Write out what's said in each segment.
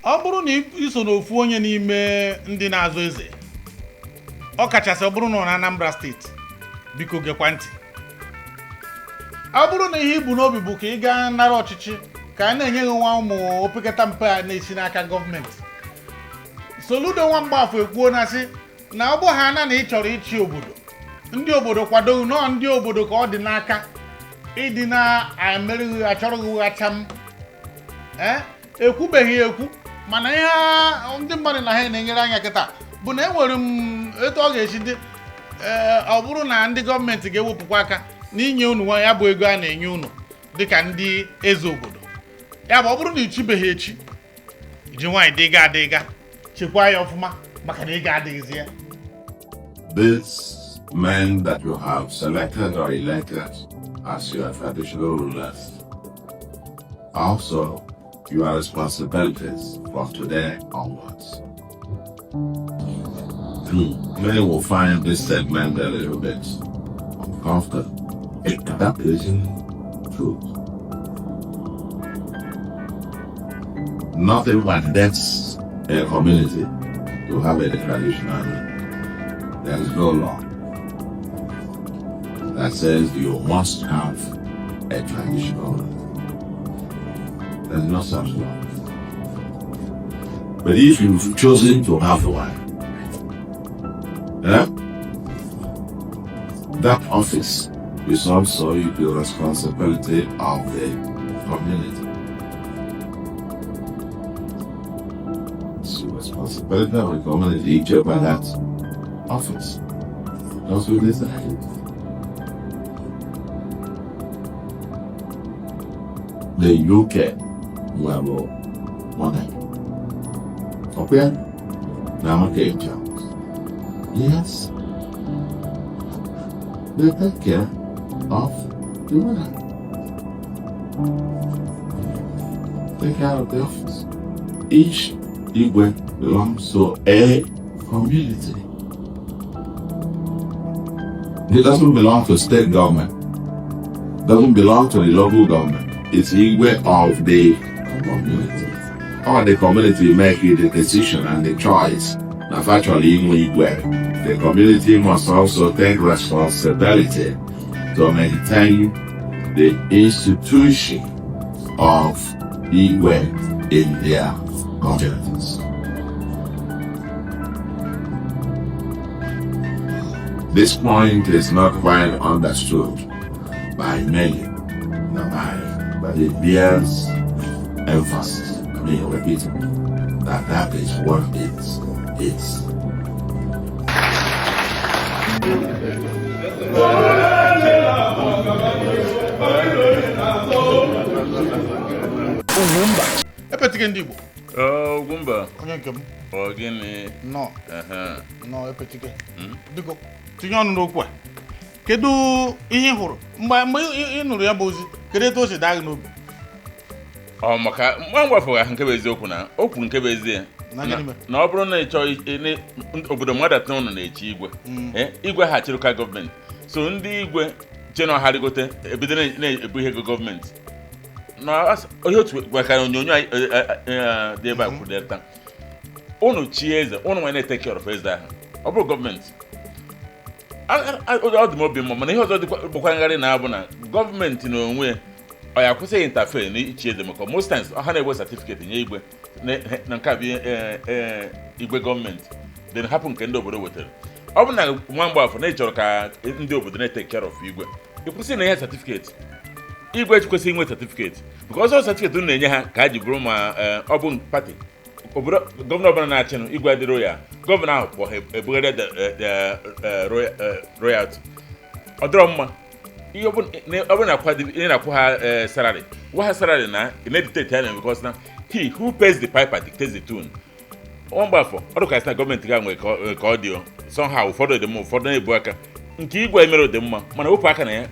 ọ bụrụ na iso n'ofu onye n'ime ndị na-azụ eze ọ kachasị ọ bụrụ na Anambra steeti biko gekwa ntị ọ bụrụ na ihe ibu n'obi bụ ka ị gaa nara ọchịchị ka a na-enye gị nwa ụmụ opekata mpe a na-esi n'aka gọọmenti Soludo Nwambafọ ekwuo na sị na ọ bụ ha na ị chọrọ ịchị obodo ndị obodo kwado nọ ndị obodo ka ọ dị n'aka ịdị na-emerịghị achọrọghị ụghacha m ekwubeghị ekwu mana ihe ndị mmadụ na ha na-enyere anya kịta bụ na enwere m etu ọ ga-esi dị ọ bụrụ na ndị gọọmenti ga-ewepụkwa aka n'inye unu nwa ya bụ ego a na-enye unu dịka ndị eze obodo ya bụ ọ bụrụ na ichibeghị echi ji nwaanyị dịga adịga chekwaa ya ọfụma maka na ị ga-adịghịzi ya. These men that you have selected or elected as your traditional rulers, also your responsibilities from today onwards. Many will find this segment a little bit uncomfortable. That isn't true. Nothing validates a community to have a traditional ruler. There is no law that says you must have a traditional ruler. There is no such law. But if you've chosen to have one, that office is also the responsibility of the community. It's the responsibility of the community each by that office. That's what they say. The UK level money. Okay? Now okay, yes. They take care of the money. Take care of the office. Each Igwe belongs to a community. It doesn't belong to state government. Doesn't belong to the local government. It's Igwe of the community. Or the community make the decision and the choice. Now, actually, Igwe. The community must also take responsibility to maintain the institution of Igwe in their communities. This point is not quite understood by many, but it bears emphasis, repeating, that is what it is. UGWUMBA epetike ndị Igbo UGWUMBA onye nke m gịnị nọ epetike biko tinye ọnụ n'okwu a kedu ihe ị hụrụ mgbe ị nụrụ ya bụ ozi kedu etu o si daa gị n'obi maka Nwambafọ ahụ nke bụ eziokwu na okwu nke bụ ezie na ọ bụrụ na ị chọọ obodo mmadụ atọ nọ na-echi Igwe Igwe ha chịrị ka gọọmenti so ndị Igwe chenọ ha rigote ebido na-ebu ihe ego gọọmenti na onye otu gwakara onyonyo dị ebe a kwuderịta unu chi eze unu nwere na-eteke care of eze ahụ ọ bụrụ gọọmenti ọ dị m obi mma mana ihe ọzọ dịkwa ngharị na-abụ na gọọmenti na onwe ọ ya kwụsịghị interfere n'ichi eze maka most times ha na-egwe certificate nye Igwe na nke a bụ Igwe gọọmenti then hapụ nke ndị obodo wetara ọ bụ na Nwambafọ na ị chọrọ ka ndị obodo na-eteke care of Igwe ị kwụsị na ihe certificate Igwe kwesịrị inwe certificate because ọzọ certificate na-enye ha ka ha ji bụrụ ma ọ bụ pati obodo gọvanọ ọbụla na-achịnụ Igwe adịrọ ya gọvanọ ahụ kpọ ha ebugharịa royalty ọ dịrọ mma ihe ọ bụ na-akwụ ha salary gwa ha salary na na-edictate ya because na he who pays the piper dictates the tune. Nwambafọ ọ dịka na gọọmenti ga nwere ka ọ dị somehow ụfọdụ dị mma ụfọdụ na-ebu aka nke Igwe emere dị mma mana wepụ aka na ya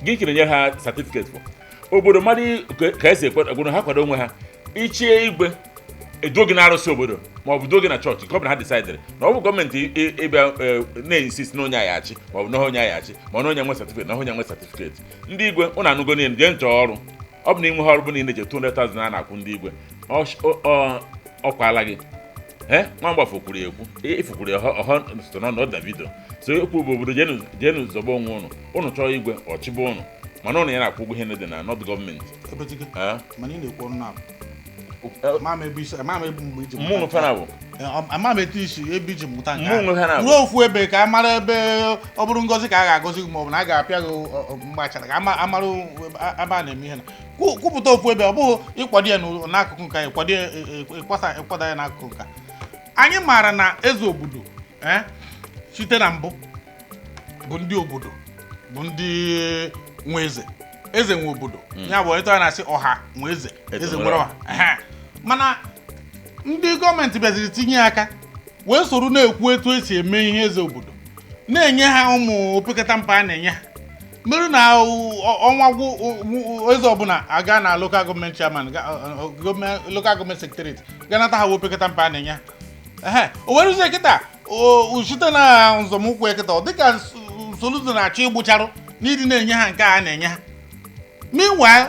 gị kere nye ha certificate for obodo mmadụ ka esi ekwe ha kwado onwe ha ichie Igwe edogi na arụsị obodo ma ọ bụ dogi na chọọchị gọvanọ ha decidere na ọ bụ gọọmenti ịbịa na-insist na onye agha achị ma ọ bụ na onye agha achị ma na onye nwe certificate na onye nwe certificate ndị Igwe ụnụ anụgo niile jee nchọ ọrụ ọ bụ na inwe ha ọrụ bụ niile je 200,000 a na-akwụ ndị Igwe ọkwala gị nwa mgbafọ kwuru ekwu ifukwuru ọha so na Davido so ekwu bụ obodo jenu zọba onwe unu chọọ igwe ọchịba unu mana ụnụ ya na-akwụ ụgwọ ihe dị na not gọọmenti mmụnụ fana bụ ama m etu isi ebe iji mụta nke ruo ofu ebe ka a mara ebe ọ bụrụ ngozi ka a ga-agọzi gị maọbụ na a ga-apịa gị mgbachara ka amara ebe a na-eme ihe na kwupụta ofu ebe ọ bụghị ịkwado ya n'akụkụ nka ịkwado ya n'akụkụ nka. Anyị maara na eze obodo site na mbụ bụ ndị obodo bụ ndị nwe eze nwe obodo ya bụ etu a na-asị ọha nwe eze nwere ọha mana ndị gọọmenti bịaziri tinye aka wee soro na-ekwu etu esi eme ihe eze obodo na-enye ha ụmụ opekata mpe a na-enye ha merụ na ọnwa eze ọbụla aga na local gọọmenti chairman local gọọmenti secretariat ganata ha opekata mpe a na-enye ha o were ụzọ kịta site na nzọmụkwụ ekịta dịka Soludo na-achọ igbucharụ n'ịdị na-enye ha nke a na-enye ha. Meanwhile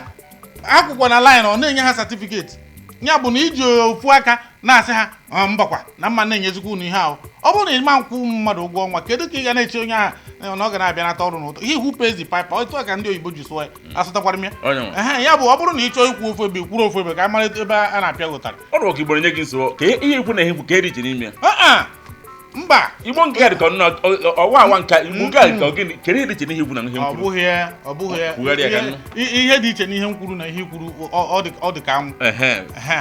akwụkwọ na line ọ na-enye ha certificate ya bụ na iji ofu aka na-asị ha mbakwa na mma na-enyezikwa unu ihe ahụ ọ bụrụ na ịma nkwụ mmadụ ụgwọ ọnwa kedu ka ị ga na-eche onye ahụ na ọ ga na-abịa nata ọrụ n'ụtọ he who pays the piper otu aka ndị oyibo ji sụọ asụtakwara m ya ya bụ ọ bụrụ na ị chọọ ikwu ofu ebe kwuru ofu ebe ka a mara ebe a na-apịa gị ụtarị ọ bụ ka Igbo nye gị nsogbu ka ihe ikwu na ihe ka eri ji n'ime mba Igbo nke dị ka ọwa nka Igbo nke ka gịnị kere ihe dị iche n'ihe ikwu na ihe nkwuru ọ bụghị ihe dị iche n'ihe nkwuru na ihe ikwuru ọ dị ka anwụ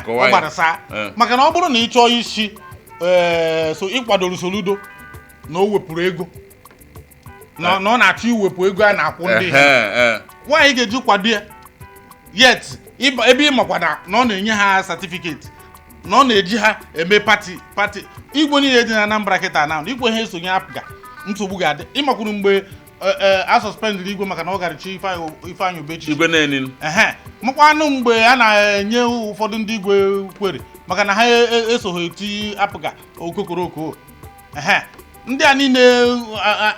ọ gbara saa maka na ọ bụrụ na ị chọọ isi so ịkwadoro Soludo na o wepụrụ ego na ọ na-achọ iwepụ ego a na-akwụ ndị nwaanyị ga-eji kwado ya yet ebe ị makwada na ọ na-enye ha certificate na ọ na-eji ha eme pati igwe niile dị na Anambra kịta na igwe ha esonye apụga nsogbu ga-adị ịmakwuru mgbe a suspended igwe maka na ọ gara chi Ifeanyị Obechi makwanụ mgbe a na-enye ụfọdụ ndị igwe kwere maka na ha esoghi eti apụga okokoroko ndị a niile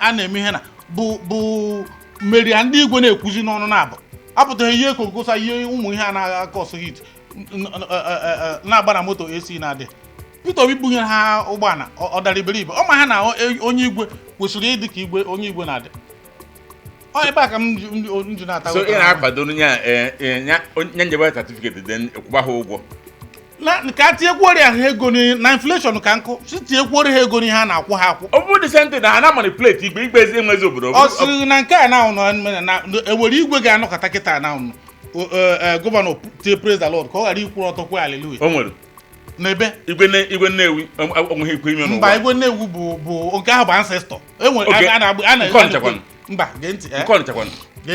a na-eme ihe na bụ mmeri a ndị igwe na-ekwuzi n'ọnụ na-abụ apụtaghị ihe kokosa ihe ụmụ ihe a na-aka ọsọ hit na-agba na moto AC na-adị Peter Obi bunyere ha ụgbọala ọ dara iberibe ọ ma ha na onye igwe kwesịrị ịdị ka igwe onye igwe na-adị ọ ebe a ka m ji na-ata so ị na-akwado nya njebe certificate dị kwụba ha ụgwọ ka tinyekwuori ha ego na inflation ka nkụ si tinyekwuori ha ego ha na-akwụ ha akwụ ọ bụrụ disenti na ha na manipulate igbe ezi enwezi obodo ọ sịrị na nke a na ewere igwe ga-anọkọta kịta na gọvanọ tie praise the Lord ka ọ ghara ikwuru ọtọ kwe hallelujah o nwere n'ebe igwe Nnewi onweghị ikwe ime n'ụwa mba igwe Nnewi bụ nke ahụ bụ ancestor mba gee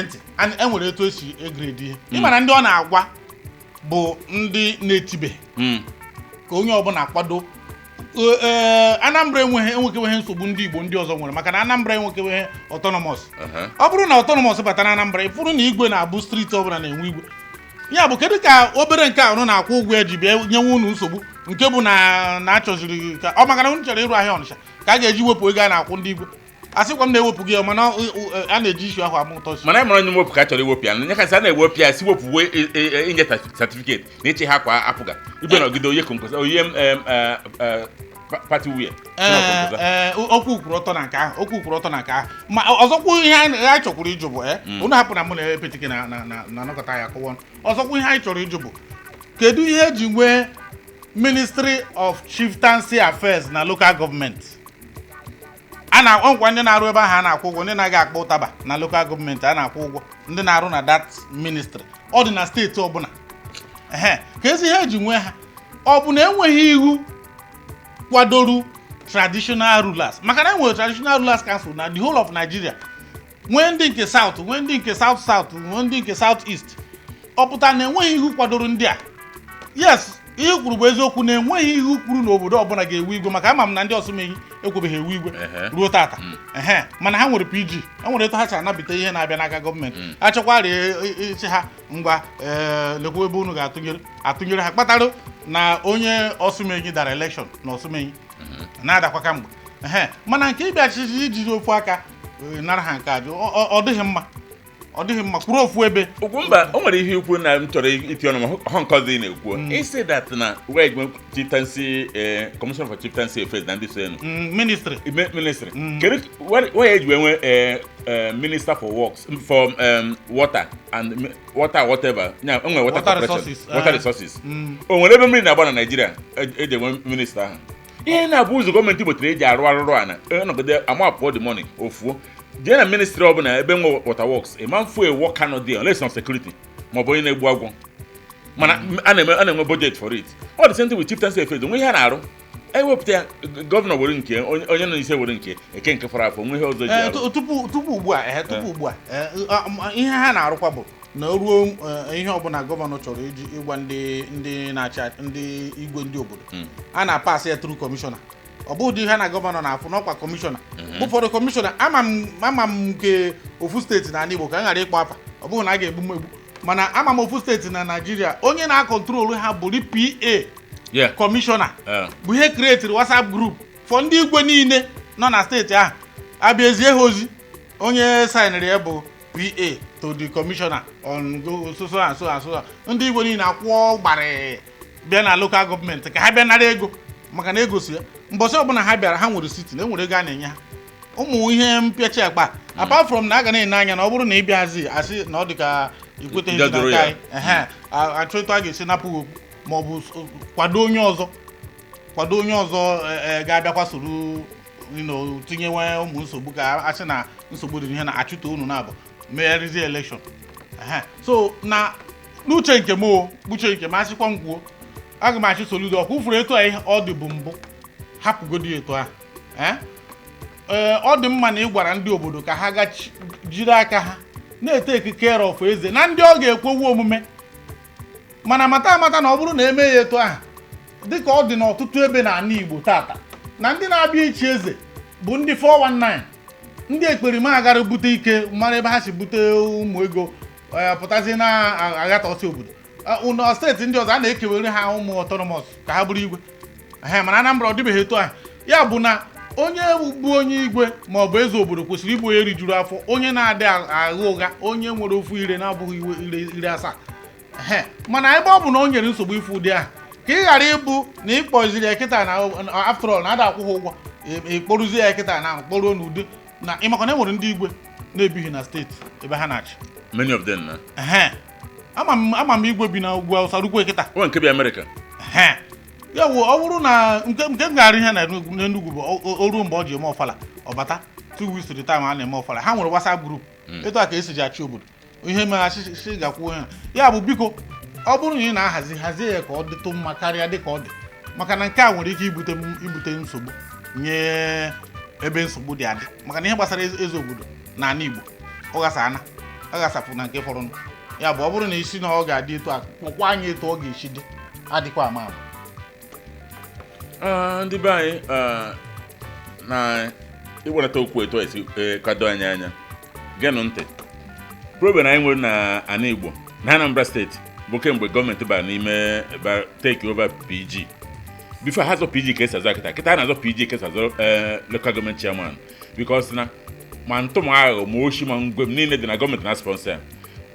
ntị enwere etu esi egrade ihe ịmara ndị ọ na-agwa bụ ndị na-etibe ka onye ọbụla kwado Anambra enwekeweghị nsogbu ndị Igbo ndị ọzọ nwere maka na Anambra enwekeweghị autonomous ọ bụrụ na autonomous bata na Anambra ịfụrụ na igwe na-abụ steeti ọbụla na-enwe igwe ya bụ kedu ka obere nke ahụ na-akwụ ụgwọ eji bịa nyenwe unu nsogbu nke bụ na achọziri ka ọ maka na unu chọrọ ịrụ ahịa Ọnịsha ka a ga-eji wepụ ego a na-akwụ ndị igwe asịkwa m na-ewepụ gị mana a na-eji isi ahụ amụ ụtọ mana ịmara onye mwepụ ka a chọrọ iwepụ ya nye kasị a na-ewepụ ya si wepụ inye certificate na iche ha kwa apụga igwe na ogide oye konkosa oye pati wuye okwu kwuru ọtọ na nke ahụ ma ọzọkwa ihe anyị chọkwuru ịjụ bụ unu hapụ na mụ na epetike na anọkọta ya kụwa ọzọkwa ihe anyị chọrọ ịjụ bụ kedu ihe eji nwee Ministry of Chieftaincy Affairs na local government a na-akwa ndị na-arụ ebe ahụ a na-akwụ ụgwọ ndị na-aga akpọ ụtaba na local gọọmenti a na-akwụ ụgwọ ndị na-arụ na that ministry ọ dị na steeti ọbụla ka ezi ihe eji nwee ha ọ bụ na enweghị iwu kwadoro traditional rulers maka na enwere traditional rulers council na the whole of Nigeria nwee ndị nke south nwee ndị nke south south nwee ndị nke south east ọ pụtara na enweghị iwu kwadoro ndị a yes ihe kwuru bụ eziokwu na enweghị iwu kwuru na obodo ọbụla ga-ewu igwe maka ama m na ndị ọsụmeyi ekwebeghị ewu igwe ruo tata mana ha nwere PG enwere etu ha si anabata ihe na-abịa n'aka gọọmenti achọkwara isi ha ngwa lekwa ebe unu ga-atụnyere ha kpatara na onye ọsụmeyi dara elekshọn na ọsụmeyi na-adakwa kamgbe mana nke ịbịachizi ijiri ofu aka nara ha nke ajụ ọ dịghị mma ọ dịghị mma kwuru ofu ebe Ugwumba o nwere ihe ikwu na m chọrọ iti ọnụ ma ha nkọzi na-ekwu isi that na wee chieftaincy commission for chieftaincy affairs na ndị so enu ministry kedu why eji enwe minister for works for water and water whatever nya enwe water resources o nwere ebe mmiri na-agba na Nigeria eji enwe minister ahụ ihe na-abụ ụzọ gọọmenti gbotere eji arụ ana ọnọgide amapụ the money ofuo jee na ministry ọ bụla ebe nwe water works ma mfu ewo cannot deal unless on security ma ọ bụ onye na-egbu agwọ mana a na-enwe budget for it all the same thing with chieftaincy affairs onwe ihe a na-arụ ewepụta ya gọvanọ were nke onye nọ n'ise were nke fọrọ afọ nwe ihe ọzọ ji arụ tupu ugbu a ihe ha na-arụkwa bụ na ruo ihe ọbụla gọvanọ chọrọ iji ịgwa ndị na-achị ndị igwe ndị obodo a na-apasị ya tru kọmishọna ọ bụ ụdị ihe na gọvanọ na-afụ n'ọkwa kọmishọna ụfọdụ kọmishọna ama m nke ofu steeti na Igbo ka a ghara ịkpọ afa ọ bụghị na a ga-egbu m egbu mana ama m ofu steeti na Naịjirịa onye na-akọntrolu ha bụ PA kọmishọna bụ ihe kreetiri WhatsApp group fọ ndị igwe niile nọ na steeti ahụ abịazie ha ozi onye saịnịrị ya bụ PA to the commissioner on so and so ndị igwe niile akwụọ gbarị bịa na local gọọmenti ka ha bịa nara ego maka na ego si ya mbọsị ọbụla ha bịara ha nwere siti na enwere ego a na-enye ha ụmụ ihe mpịachi akpa apart from na a ga na-ene anya na ọ bụrụ na ị bịazi asị na ọ dị ka ikwete ihe na anyị achọtụ a ga-esi napụ okwu ma ọ bụ kwado onye ọzọ ga-abịakwa soro tinyewe ụmụ nsogbu ka asị na nsogbu dị n'ihe na achụta unu na-abụ megharizie election so na n'uche nke m asịkwa m kwuo aga m achị Soludo ọkwa ufuru etu a ọ dị bụ mbụ hapụgodi etu ahụ ọ dị mma na ị gwara ndị obodo ka ha jiri aka ha na-ete care of eze na ndị ọ ga-ekwewu omume mana amata na ọ bụrụ na eme ya etu ahụ dịka ọ dị n'ọtụtụ ebe n'ala Igbo tata na ndị na-abịa ichi eze bụ ndị 419 ndị ekperima agara bute ike mara ebe ha si bute ụmụ ego pụtazi na-aghata ọsị obodo ụlọ steeti ndị ọzọ a na-ekewere ha ụmụ autonomous ka ha bụrụ igwe mana Anambra ọ dịbeghị etu ahụ ya bụ na onye bụ onye igwe ma ọ bụ eze obodo kwesịrị ịbụ onye rijuru afọ onye na-adị agha ụgha onye nwere ofu ire na-abụghị iwe ire asaa mana ebe ọ bụ na o nyere nsogbu ifu ụdị ahụ ka ị ghara ịbụ na ị kpọziri ya kịta na after all na ada akwụ ha ụgwọ ịkpọrụzie ya kịta na kpọruo n'ụdị na ịmakwa na enwere ndị igwe na-ebighị na steeti ebe ha na-achị many of them na ama m igwe bi na ugwu Awụsa rukwe kịta o nke bi America ya bụ ọ bụrụ na nke m gara ihe na Enugu bụ oru mgbe ọ ji eme ọfala ọbata 2 weeks to the time a na-eme ọfala ha nwere WhatsApp group etu a ka esi ji achị obodo ihe meghachi gakwuo ya bụ biko ọ bụrụ na ị na-ahazi ya ka ọ dịtụ mma karịa dị ka ọ dị maka na nke a nwere ike ibute nsogbu nye ebe nsogbu dị adị maka na ihe gbasara eze obodo na ala Igbo ọ ghasapụ na nke fọrọ ya bụ ọ bụrụ na isi na ọ ga-adị etu a kpọkwa anyị etu ọ ga-esi dị adịkwa ama ndị be anyị na iwelata okwu etu esi kado anyị anya genụ ntị problem anyị nwere na ala Igbo na Anambra steeti bụ kemgbe gọọmenti bara n'ime take over PG before ha zọ PG ka esi azọ kịta na-azọ PG ka esi azọ local government chairman because na ma ntụmụ aghụghọ ma oshi ma ngwe m niile dị na gọọmenti na sponsor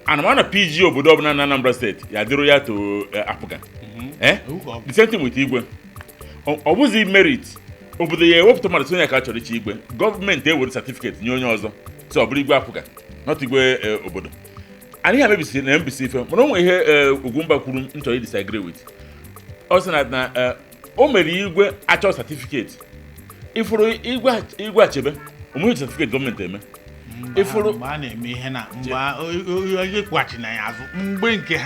ana m na PG obodo ọbụla na Anambra steeti ya dịrụ ya to apụga the same thing with igwe ọ bụzi merit obodo ya ewepụta mmadụ sonye ka a chọrọ iche igwe gọọmenti ewere certificate nye onye ọzọ so ọ bụrụ igwe apụga not igwe obodo anyị ha mebisi na mbisi ife mana o nwere ihe Ugwumba kwuru m chọrọ disagree with ọ sị na o mere igwe achọ certificate ifuru igwe achebe omume certificate gọọmenti eme ifuru mgbe a na-eme ihe na mgbe onye kwachi na ya azụ mgbe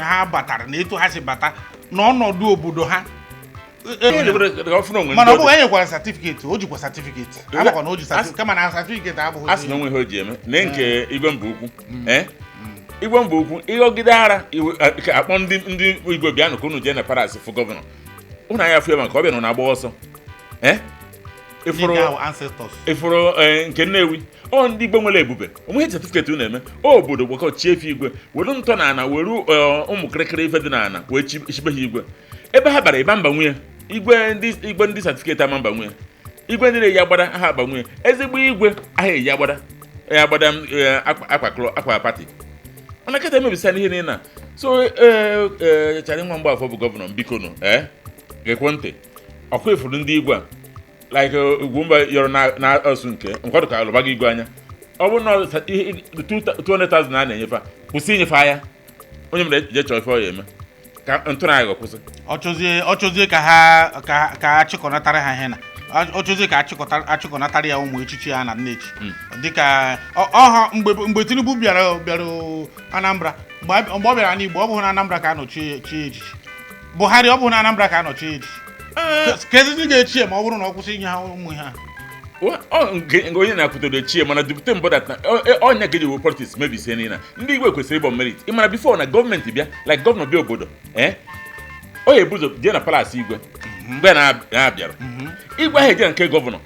ha batara na etu ha si bata n'ọnọdụ obodo ha mana ọ bụghị enyekwara certificate o jikwa certificate amakwa na o ji certificate kama na certificate abụghị asị na onwe ihe o ji eme na nke igwe mba ukwu igwe mba ukwu ịghọgide ara akpọ ndị igwe bịa ka unu jee na paras fụ gọvanọ ụnụ anya fụ ya maka ọ bịa nọ na-agba ọsọ ịfụrụ nke Nnewi ndị igwe nwere ebube onweghị certificate unu eme obodo gbakọ chiefe igwe were ntọ na ana were ụmụ kịrịkịrị ife dị na ana wee chibe ha igwe ebe ha bara ịba mba nwunye igwe ndị certificate ama mba nwunye igwe ndị na-eyi agbada aha agba nwunye ezigbo igwe aha eyi agbada ya gbada akwa party mana kete mebisa n'ihe niile na so chari nwa mgbe afọ bụ gọvanọ biko nụ gekwentị ọkụ ifuru ndị igwe a like Ugwumba yọrọ na ọsụ nke nkwado ka alụba gị igwe anya ọ bụrụ na 200,000 a na-enyefe kwụsị inyefe ya onye mere je chọọ ife ọ ya eme ka ntụrụ anyị kwụsị ọ chọzie ka ha chịkọnatara ha ihe na ọ chọzie ka achịkọnatara ya ụmụ echichi ya na nnechi dịka ọha mgbe Tinubu bịara Anambra mgbe ọ bịara n'Igbo ọ bụghị na Anambra ka anọchi echichi Buhari ọ bụghị na Anambra ka anọchi echichi ka ezizi ga-echi ma ọ bụrụ na ọ kwụsị inye ha ụmụ ha nke onye na-akwụtoro echie mana dupụta mbụ dat na ọnya ga eji politiks mebisie niile ndị Igbo kwesịrị ịbọ merit ị mara bifo na gọọmenti bịa like gọvanọ bịa obodo o ya ebuzo jee na palas igwe mgbe na-abịara igwe ahụ eje na nke gọvanọ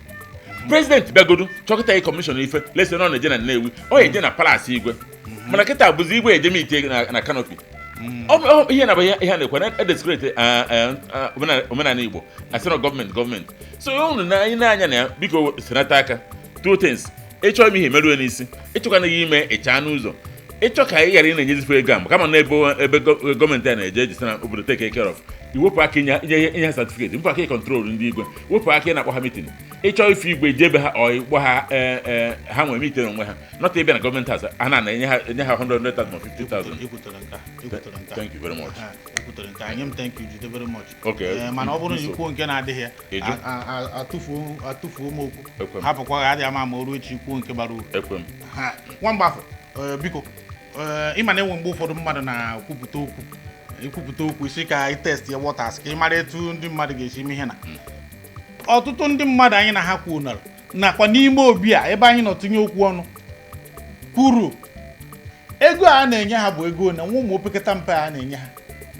prezidenti bịagodu chọkịta kọmishọn ife lesi na ọ na-eje na Nnewi o ya eje na palas igwe mana kịta bụzi igwe eje mitie na kanopi ihe na ihe a na-ekwe na edeskreti omenala Igbo asị na gọọmenti so unu na anyị na-anya na ya biko senata aka two things ịchọ ime ihe merue n'isi ịchọkwana gị ime ịcha n'ụzọ ịchọ ka ị ghara ị na-enyezife ego ahụ kama na ebe gọọmenti a na-eje eji sị na obodo take care of iwepụ aka inye ha certificate wepụ aka ịkọntrol ndị igwe wepụ aka ị na-akpọ ha mitin ịchọ ife igwe je ebe ha ịkpọ ha nwere mitin onwe ha nọta ịbịa na gọọmenti haza a na-enye ha 100,000 ma 50,000. Thank you very much. Thank you very much. Okay. Mana ọ bụrụ na ikwuo nke na-adịghị ya atụfuo m okwu hapụkwa ha adịghị ama oru echi ikwuo nke bara uru nwamba afọ biko ịma na enwe mgbe ụfọdụ mmadụ na-ekwupụta okwu isi ka anyị test ya waters ka ị mara etu ndị mmadụ ga-esi ime ihe na ọtụtụ ndị mmadụ anyị na ha kwunara nakwa n'ime obi a ebe anyị nọ tinye okwu ọnụ kwuru ego a na-enye ha bụ ego na nwa ụmụ opekata mpe a na-enye ha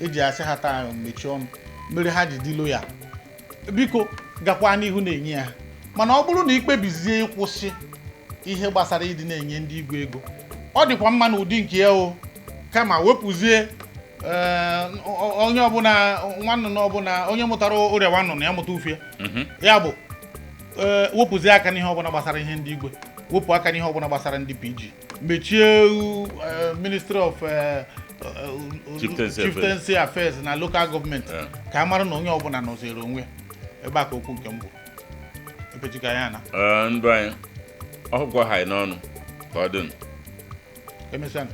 eji asị ha taa mechie ọnụ mere ha ji dilo ya biko gakwa n'ihu na-enye ya mana ọ bụrụ na ikpebizie ịkwụsị ihe gbasara ịdị na-enye ndị igwe ego ọ dịkwa mma na ụdị nke ya o kama wepụzie onye ọbụla nwanne ọbụla onye mụtara ọrịa nwanne na ya mụta ufie ya bụ wepụzie aka n'ihe ọbụla gbasara ihe ndị igwe wepụ aka n'ihe ọbụla gbasara ndị PG mechie Ministry of Chieftaincy Affairs na local government ka a mara na onye ọbụla nọzere onwe ya ebe a ka okwu nke m bụ epechika ya na ndụ anyị ọgwụ ha n'ọnụ ka ọ dị emesịa